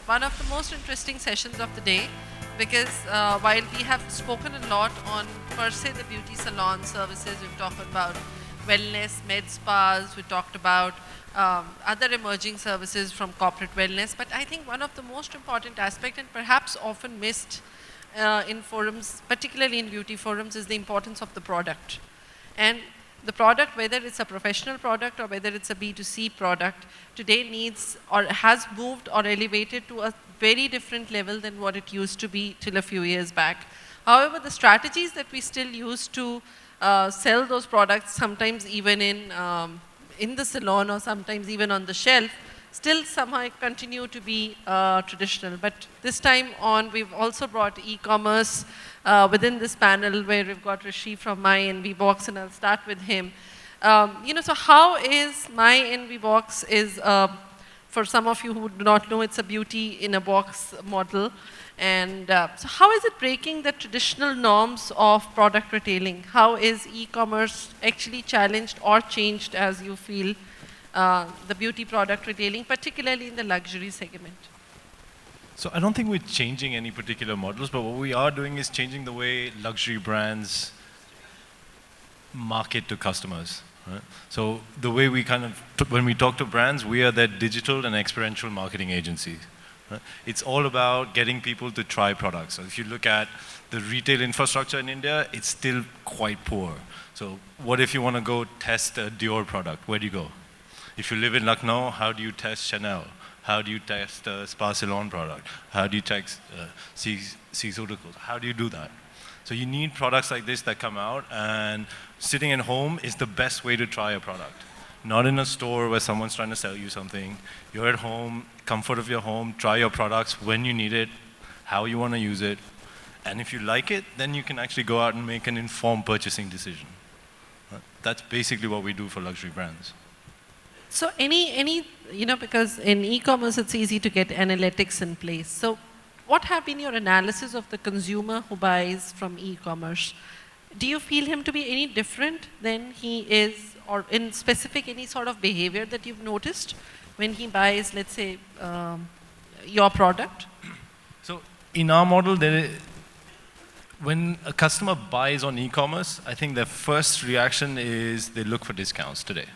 one of the most interesting sessions of the day because while we have spoken a lot on per se the beauty salon services, we've talked about wellness, med spas, we talked about other emerging services from corporate wellness, but I think one of the most important aspect and perhaps often missed in forums, particularly in beauty forums, is the importance of the product. And the product, whether it's a professional product or whether it's a B2C product, today needs or has moved or elevated to a very different level than what it used to be till a few years back. However, the strategies that we still use to sell those products, sometimes even in the salon or sometimes even on the shelf, still somehow continue to be traditional. But this time on, we've also brought e-commerce within this panel where we've got Rishi from My NV Box, and I'll start with him. So how is My NV Box is, for some of you who do not know, it's a beauty in a box model. And so how is it breaking the traditional norms of product retailing? How is e-commerce actually challenged or changed as you feel the beauty product retailing, particularly in the luxury segment? So I don't think we're changing any particular models, but what we are doing is changing the way luxury brands market to customers. Right? So the way we when we talk to brands, we are their digital and experiential marketing agency. Right? It's all about getting people to try products. So if you look at the retail infrastructure in India, it's still quite poor. So what if you want to go test a Dior product? Where do you go? If you live in Lucknow, how do you test Chanel? How do you test a spa salon product? How do you test Seasoul Cosmeceuticals? How do you do that? So you need products like this that come out, and sitting at home is the best way to try a product. Not in a store where someone's trying to sell you something. You're at home, comfort of your home, try your products when you need it, how you want to use it. And if you like it, then you can actually go out and make an informed purchasing decision. That's basically what we do for luxury brands. So because in e-commerce it's easy to get analytics in place. So what have been your analysis of the consumer who buys from e-commerce? Do you feel him to be any different than he is, or in specific any sort of behavior that you've noticed when he buys, let's say, your product? So in our model, when a customer buys on e-commerce, I think their first reaction is they look for discounts today.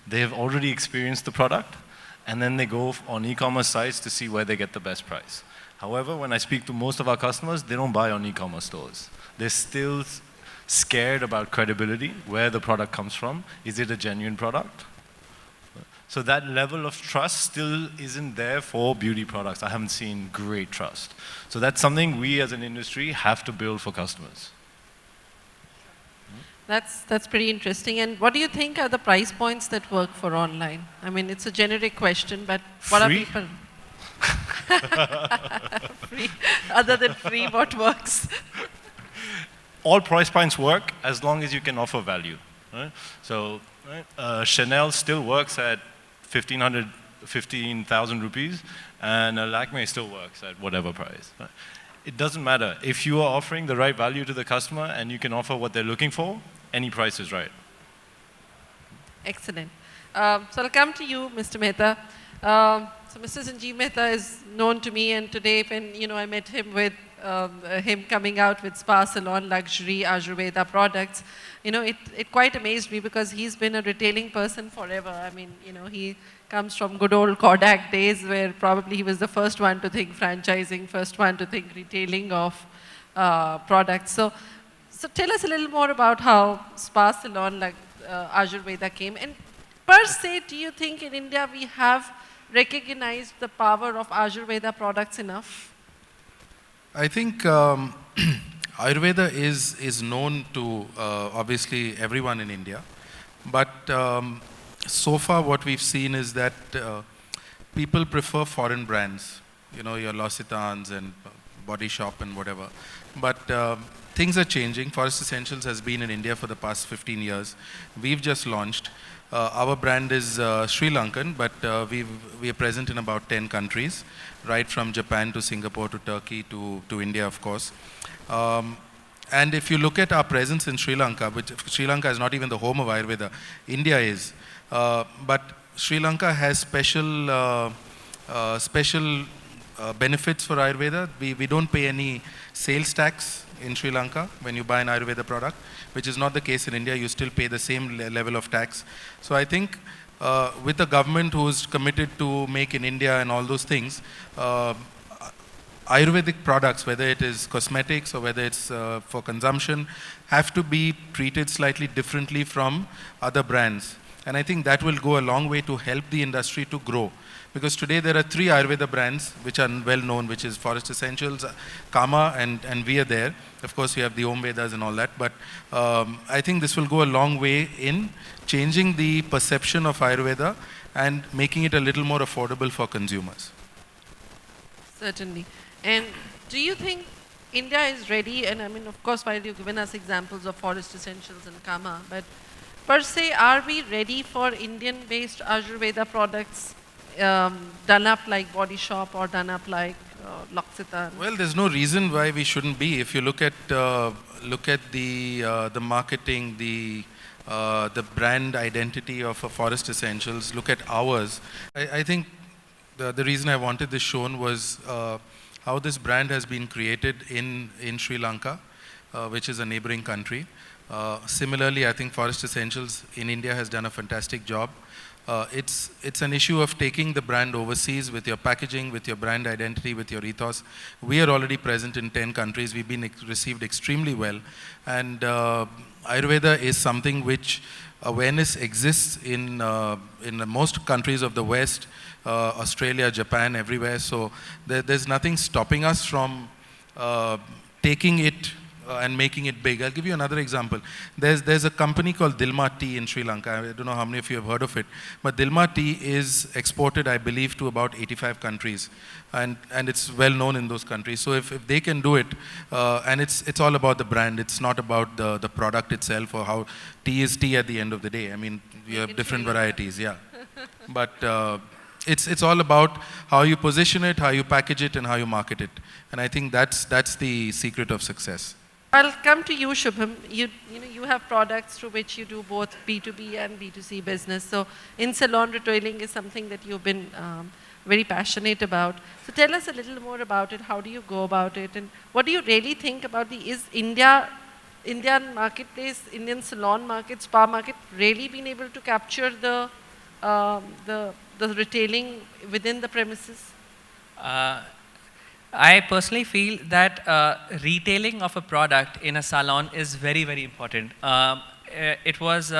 They have already experienced the product, and then they go on e-commerce sites to see where they get the best price. However, when I speak to most of our customers, they don't buy on e-commerce stores. They're still scared about credibility, where the product comes from. Is it a genuine product? So that level of trust still isn't there for beauty products. I haven't seen great trust. So that's something we as an industry have to build for customers. That's pretty interesting. And what do you think are the price points that work for online? I mean, it's a generic question, but what are people? Free. Other than free, what works? All price points work as long as you can offer value. Right? So Chanel still works at 15,000 rupees, and Lakme still works at whatever price. Right? It doesn't matter. If you are offering the right value to the customer and you can offer what they're looking for, any price is right. Excellent. So I'll come to you, Mr. Mehta. So Mr. Sanjeev Mehta is known to me, and today when I met him with him coming out with Spa Salon Luxury Ayurveda products, it quite amazed me because he's been a retailing person forever. I mean, he comes from good old Kodak days where probably he was the first one to think franchising, first one to think retailing of products. So tell us a little more about how Spa Salon Ayurveda came. And per se, do you think in India we have recognized the power of Ayurveda products enough? I think Ayurveda is known to obviously everyone in India, but so far what we've seen is that people prefer foreign brands, your L'Occitans and Body Shop and whatever. But things are changing. Forest Essentials has been in India for the past 15 years. We've just launched. Our brand is Sri Lankan, but we are present in about 10 countries, right from Japan to Singapore to Turkey to India, of course. And if you look at our presence in Sri Lanka, which Sri Lanka is not even the home of Ayurveda, India is. But Sri Lanka has special special benefits for Ayurveda. We don't pay any sales tax in Sri Lanka when you buy an Ayurveda product, which is not the case in India. You still pay the same level of tax. So I think with a government who's committed to make in India and all those things, Ayurvedic products, whether it is cosmetics or whether it's for consumption, have to be treated slightly differently from other brands. And I think that will go a long way to help the industry to grow. Because today there are 3 Ayurveda brands which are well known, which is Forest Essentials, Kama, and we are there. Of course, we have the Om Vedas and all that. But I think this will go a long way in changing the perception of Ayurveda and making it a little more affordable for consumers. Certainly. And do you think India is ready? And I mean, of course, while you've given us examples of Forest Essentials and Kama, but per se, are we ready for Indian-based Ayurveda products done up like Body Shop or done up like Luxe? Well, there's no reason why we shouldn't be. If you look at the marketing, the brand identity of Forest Essentials, look at ours. I think the reason I wanted this shown was how this brand has been created in Sri Lanka, which is a neighboring country. Similarly, I think Forest Essentials in India has done a fantastic job. It's an issue of taking the brand overseas with your packaging, with your brand identity, with your ethos. We are already present in 10 countries. We've been received extremely well. And Ayurveda is something which awareness exists in most countries of the West, Australia, Japan, everywhere. So there's nothing stopping us from taking it and making it big. I'll give you another example. There's a company called Dilma Tea in Sri Lanka. I don't know how many of you have heard of it, but Dilma Tea is exported, I believe, to about 85 countries, and it's well known in those countries. So if they can do it, and it's all about the brand. It's not about the product itself or how tea is tea at the end of the day. I mean, you have different varieties, yeah. But it's all about how you position it, how you package it, and how you market it. And I think that's the secret of success. I'll come to you, Subham. You have products through which you do both B2B and B2C business. So in-salon retailing is something that you've been very passionate about. So tell us a little more about it. How do you go about it? And what do you really think about is Indian marketplace, Indian salon market, spa market really been able to capture the retailing within the premises? I personally feel that retailing of a product in a salon is very, very important. It was,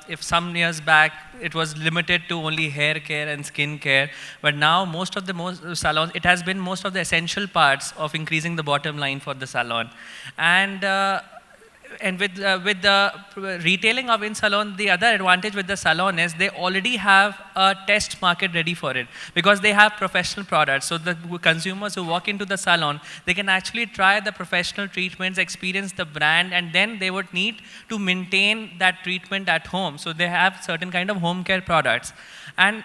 if some years back, it was limited to only hair care and skin care. But now most of the salons, it has been most of the essential parts of increasing the bottom line for the salon. And with the retailing of in-salon, the other advantage with the salon is they already have a test market ready for it because they have professional products. So the consumers who walk into the salon, they can actually try the professional treatments, experience the brand, and then they would need to maintain that treatment at home. So they have certain kind of home care products. And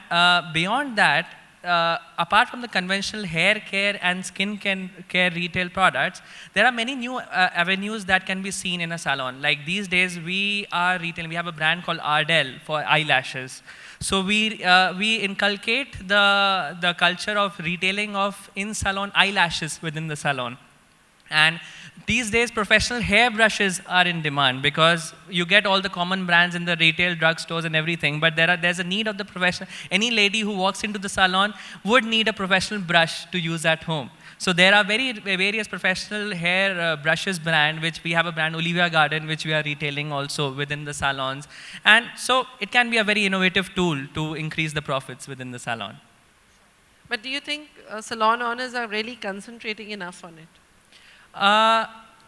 beyond that, apart from the conventional hair care and skin care retail products, there are many new avenues that can be seen in a salon. Like these days, we are retailing. We have a brand called eRtail for eyelashes. So we inculcate the culture of retailing of in-salon eyelashes within the salon. And these days, professional hair brushes are in demand because you get all the common brands in the retail drugstores and everything, but there's a need of the professional. Any lady who walks into the salon would need a professional brush to use at home. So there are various professional hair brushes brand, which we have a brand, Olivia Garden, which we are retailing also within the salons. And so it can be a very innovative tool to increase the profits within the salon. But do you think salon owners are really concentrating enough on it?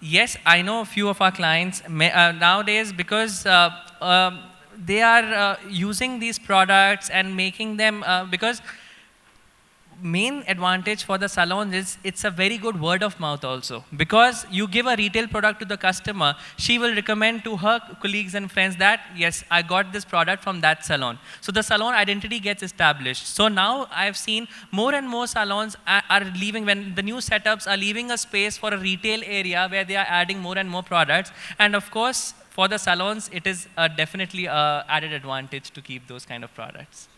Yes, I know a few of our clients nowadays because they are using these products and making them because main advantage for the salon is it's a very good word of mouth also. Because you give a retail product to the customer, she will recommend to her colleagues and friends that, yes, I got this product from that salon. So the salon identity gets established. So now I've seen more and more salons are leaving, when the new setups are leaving a space for a retail area where they are adding more and more products. And of course, for the salons, it is definitely an added advantage to keep those kind of products.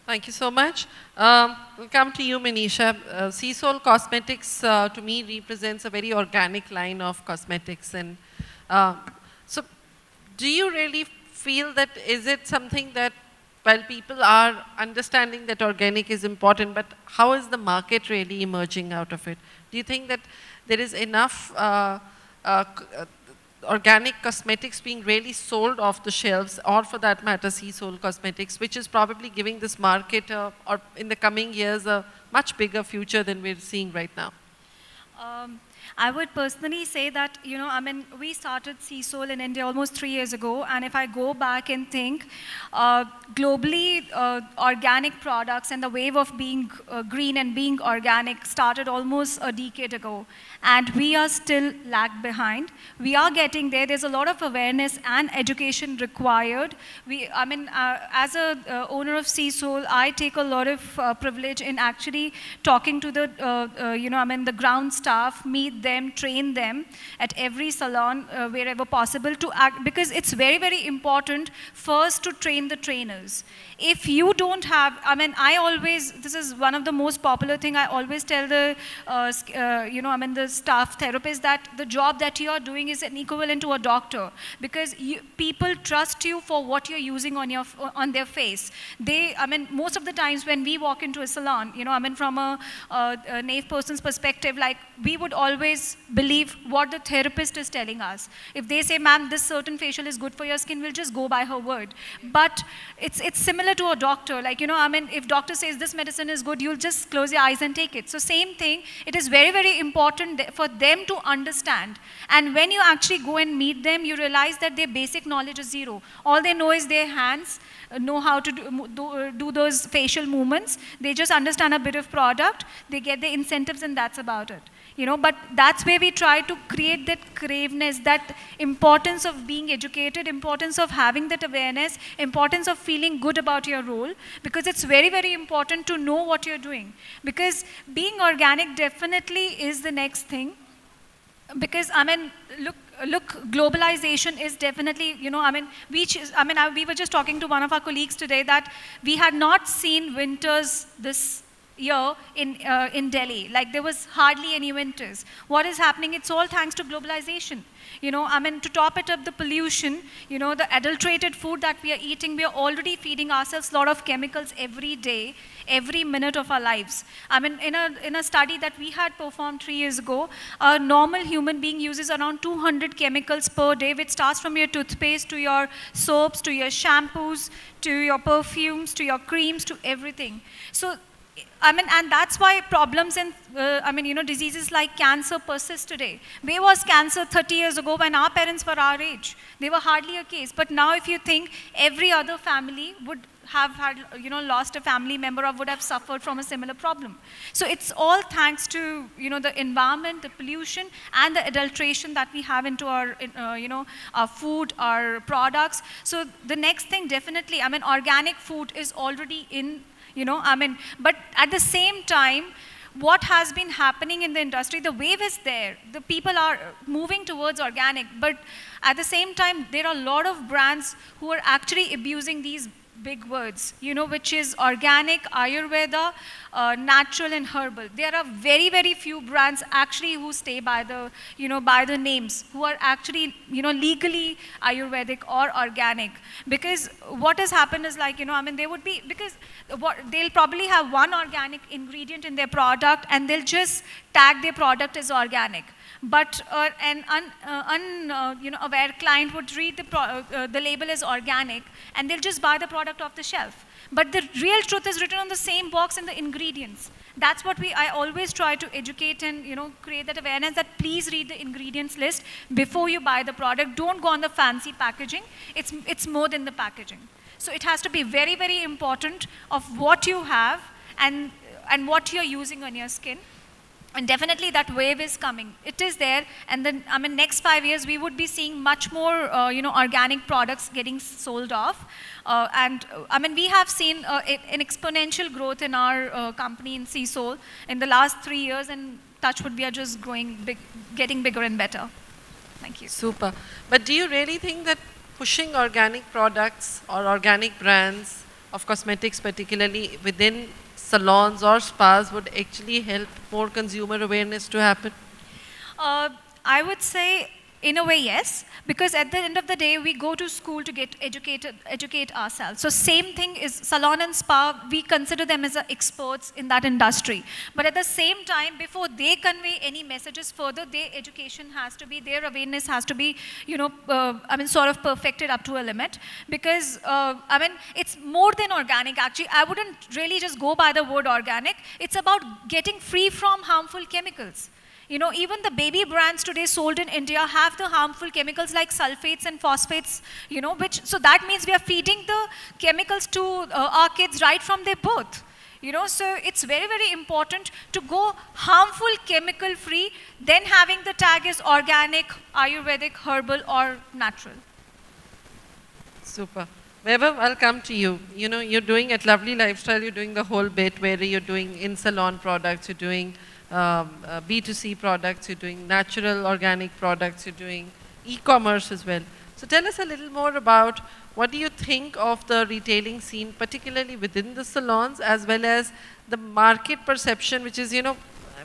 Thank you so much. We'll come to you, Manisha. Seasoul Cosmetics, to me, represents a very organic line of cosmetics. And so, do you really feel that, is it something that, while people are understanding that organic is important, but how is the market really emerging out of it? Do you think that there is enough organic cosmetics being really sold off the shelves, or for that matter, Seasoul Cosmetics, which is probably giving this market, or in the coming years, a much bigger future than we're seeing right now? I would personally say that, you know, I mean, we started Seasoul in India almost 3 years ago, and if I go back and think, globally, organic products and the wave of being green and being organic started almost a decade ago, and we are still lag behind. We are getting there. There's a lot of awareness and education required. I mean, as a owner of Seasoul, I take a lot of privilege in actually talking to the, you know, I mean, the ground staff, meet them, train them at every salon wherever possible to act, because it's very, very important first to train the trainers. If you don't have, I mean, I always, this is one of the most popular thing I always tell the, you know, I mean, the staff therapists, that the job that you are doing is an equivalent to a doctor, because people trust you for what you're using on your, on their face. They, I mean, most of the times when we walk into a salon, you know, I mean, from a naive person's perspective, like, we would always believe what the therapist is telling us. If they say, ma'am, this certain facial is good for your skin, we'll just go by her word. But it's similar to a doctor. Like, you know, I mean, if doctor says this medicine is good, you'll just close your eyes and take it. So same thing, it is very, very important for them to understand. And when you actually go and meet them, you realize that their basic knowledge is zero. All they know is their hands, know how to do those facial movements. They just understand a bit of product, they get the incentives, and that's about it. You know, but that's where we try to create that craveness, that importance of being educated, importance of having that awareness, importance of feeling good about your role, because it's very, very important to know what you're doing. Because being organic definitely is the next thing. Because, I mean, look, globalization is definitely, you know, I mean, we were just talking to one of our colleagues today that we had not seen winters this year in Delhi. Like, there was hardly any winters. What is happening? It's all thanks to globalization. You know, I mean, to top it up, the pollution, you know, the adulterated food that we are eating, we are already feeding ourselves a lot of chemicals every day, every minute of our lives. I mean, in a study that we had performed 3 years ago, a normal human being uses around 200 chemicals per day, which starts from your toothpaste to your soaps, to your shampoos, to your perfumes, to your creams, to everything. So, I mean, and that's why problems in, I mean, you know, diseases like cancer persist today. Where was cancer 30 years ago when our parents were our age? They were hardly a case. But now if you think, every other family would have had, you know, lost a family member or would have suffered from a similar problem. So it's all thanks to, you know, the environment, the pollution, and the adulteration that we have into our, you know, our food, our products. So the next thing, definitely, I mean, organic food is already in, you know, I mean, but at the same time, what has been happening in the industry, the wave is there. The people are moving towards organic, but at the same time, there are a lot of brands who are actually abusing these big words, you know, which is organic, Ayurveda, natural, and herbal. There are very, very few brands actually who stay by the, you know, by the names, who are actually, you know, legally Ayurvedic or organic. Because what has happened is, like, you know, I mean, they would be, because they'll probably have one organic ingredient in their product, and they'll just tag their product as organic. But an you know, aware client would read the label as organic, and they'll just buy the product off the shelf. But the real truth is written on the same box in the ingredients. That's what I always try to educate and, you know, create that awareness, that please read the ingredients list before you buy the product. Don't go on the fancy packaging. It's more than the packaging. So it has to be very, very important of what you have and what you're using on your skin. And definitely that wave is coming. It is there, and then, I mean, next 5 years, we would be seeing much more, you know, organic products getting sold off. And, I mean, we have seen an exponential growth in our company in Seasoul in the last 3 years, and touch wood, we are just growing big, getting bigger and better. Thank you. Super. But do you really think that pushing organic products or organic brands of cosmetics, particularly within salons or spas, would actually help more consumer awareness to happen? I would say, in a way, yes, because at the end of the day, we go to school to get educate ourselves. So same thing is salon and spa, we consider them as experts in that industry. But at the same time, before they convey any messages further, their education has to be, their awareness has to be, sort of perfected up to a limit. Because, it's more than organic, actually. I wouldn't really just go by the word organic. It's about getting free from harmful chemicals. Even the baby brands today sold in India have the harmful chemicals like sulfates and phosphates, so that means we are feeding the chemicals to our kids right from their birth. So it's very, very important to go harmful, chemical free, then having the tag is organic, Ayurvedic, herbal or natural. Super. Vaibhav, I'll come to you. You're doing at Lovely Lifestyle, you're doing the whole bit where you're doing in-salon products, you're doing B2C products, you're doing natural organic products, you're doing e-commerce as well. So tell us a little more about what do you think of the retailing scene, particularly within the salons, as well as the market perception, which is,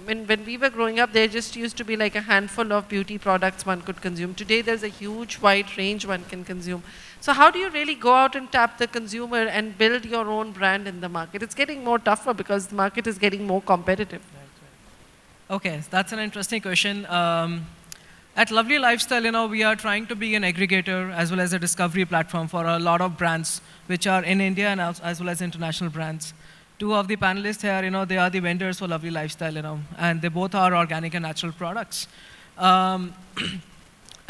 when we were growing up, there just used to be like a handful of beauty products one could consume. Today, there's a huge wide range one can consume. So how do you really go out and tap the consumer and build your own brand in the market? It's getting more tougher because the market is getting more competitive. Okay, that's an interesting question. At Lovely Lifestyle, we are trying to be an aggregator as well as a discovery platform for a lot of brands which are in India and as well as international brands. Two of the panelists here, they are the vendors for Lovely Lifestyle, and they both are organic and natural products. And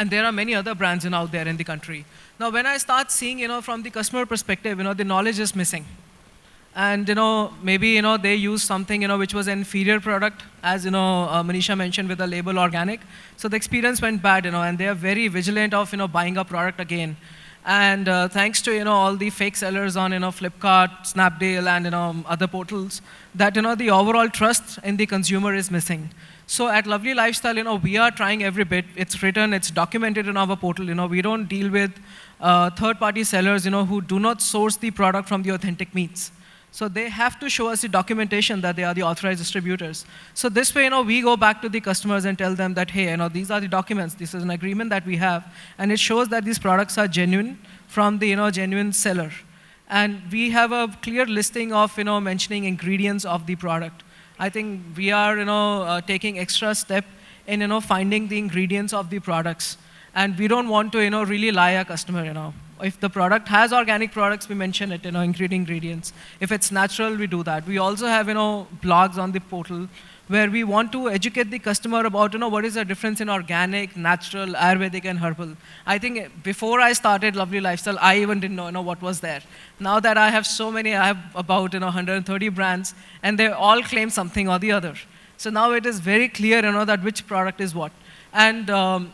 there are many other brands out there in the country. Now, when I start seeing, from the customer perspective, the knowledge is missing. And maybe they use something which was an inferior product, as Manisha mentioned with the label organic. So the experience went bad, and they are very vigilant of buying a product again. And thanks to all the fake sellers on Flipkart, Snapdeal, and other portals, that the overall trust in the consumer is missing. So at Lovely Lifestyle, we are trying every bit. It's written, it's documented in our portal. We don't deal with third-party sellers, who do not source the product from the authentic meats. So they have to show us the documentation that they are the authorized distributors. So this way, we go back to the customers and tell them that, hey, these are the documents. This is an agreement that we have, and it shows that these products are genuine from the genuine seller. And we have a clear listing of mentioning ingredients of the product. I think we are taking extra step in finding the ingredients of the products, and we don't want to really lie a customer. If the product has organic products, we mention it, ingredients. If it's natural, we do that. We also have, blogs on the portal where we want to educate the customer about, what is the difference in organic, natural, Ayurvedic, and herbal. I think before I started Lovely Lifestyle, I even didn't know, what was there. Now that I have so many, I have about 130 brands, and they all claim something or the other. So now it is very clear, that which product is what. And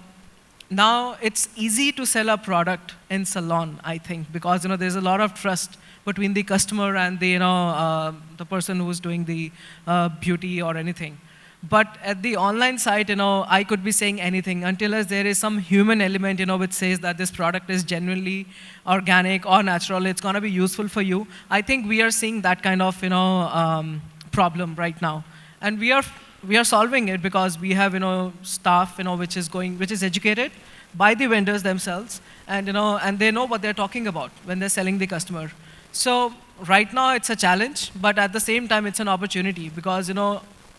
now it's easy to sell a product in salon, I think, because there's a lot of trust between the customer and the person who's doing the beauty or anything. But at the online site, I could be saying anything until as there is some human element, which says that this product is genuinely organic or natural. It's going to be useful for you. I think we are seeing that kind of problem right now, and we are solving it because we have staff which is educated by the vendors themselves, and and they know what they're talking about when they're selling the customer. So right now it's a challenge, but at the same time it's an opportunity because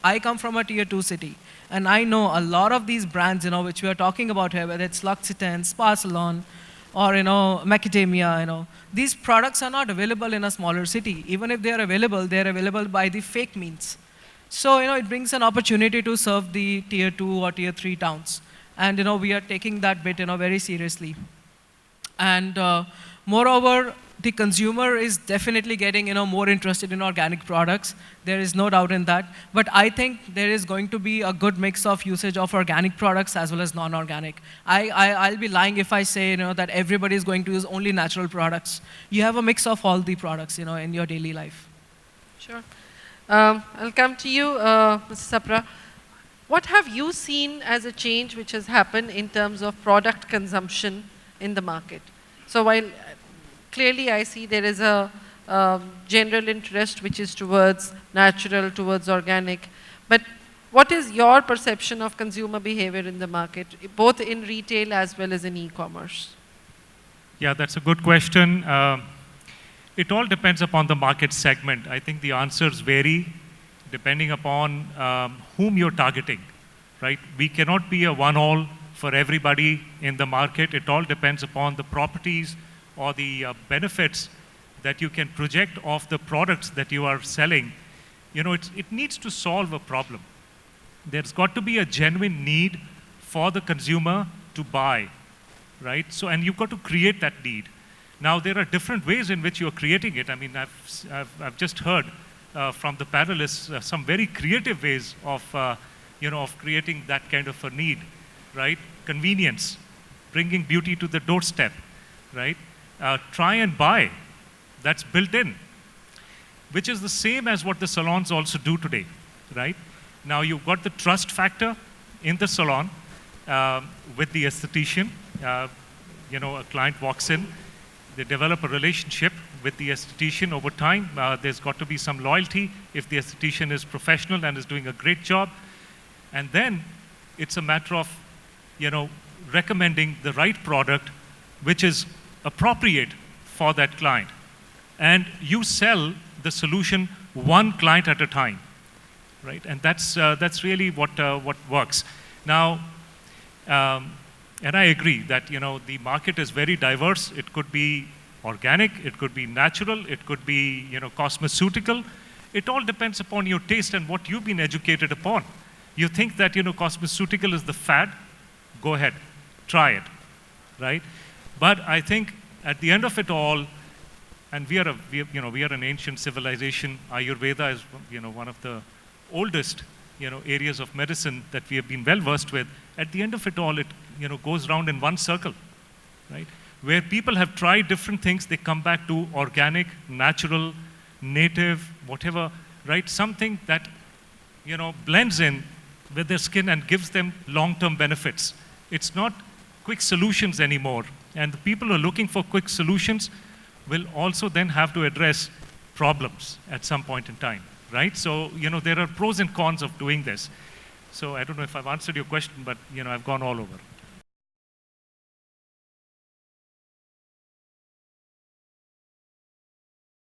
I come from a tier 2 city, and I know a lot of these brands which we are talking about here, whether it's Luxe, Spa Salon, or macadamia, these products are not available in a smaller city. Even if they are available by the fake means. So, it brings an opportunity to serve the tier 2 or tier 3 towns. And, we are taking that bit, very seriously. And moreover, the consumer is definitely getting, more interested in organic products. There is no doubt in that. But I think there is going to be a good mix of usage of organic products as well as non-organic. I'll be lying if I say, that everybody is going to use only natural products. You have a mix of all the products, in your daily life. Sure. I'll come to you, Mr. Sapra. What have you seen as a change which has happened in terms of product consumption in the market? So while clearly I see there is a general interest, which is towards natural, towards organic. But what is your perception of consumer behavior in the market, both in retail as well as in e-commerce? Yeah, that's a good question. It all depends upon the market segment. I think the answers vary depending upon whom you're targeting, right? We cannot be a one-all for everybody in the market. It all depends upon the properties or the benefits that you can project off the products that you are selling. You know, it needs to solve a problem. There's got to be a genuine need for the consumer to buy, right? So, and you've got to create that need. Now, there are different ways in which you're creating it. I mean, I've just heard from the panelists some very creative ways of, of creating that kind of a need, right? Convenience, bringing beauty to the doorstep, right? Try and buy, that's built in, which is the same as what the salons also do today, right? Now, you've got the trust factor in the salon with the esthetician. A client walks in, they develop a relationship with the esthetician over time. There's got to be some loyalty if the esthetician is professional and is doing a great job. And then it's a matter of, recommending the right product which is appropriate for that client. And you sell the solution one client at a time, right? And that's really what works. Now, and I agree that, the market is very diverse. It could be organic, it could be natural, it could be, cosmeceutical. It all depends upon your taste and what you've been educated upon. You think that, cosmeceutical is the fad? Go ahead, try it, right? But I think at the end of it all, and we are an ancient civilization. Ayurveda is, one of the oldest, areas of medicine that we have been well versed with. At the end of it all, it, goes round in one circle, right? Where people have tried different things, they come back to organic, natural, native, whatever, right? Something that, blends in with their skin and gives them long-term benefits. It's not quick solutions anymore. And the people who are looking for quick solutions will also then have to address problems at some point in time, right? So, there are pros and cons of doing this. So I don't know if I've answered your question, but, I've gone all over.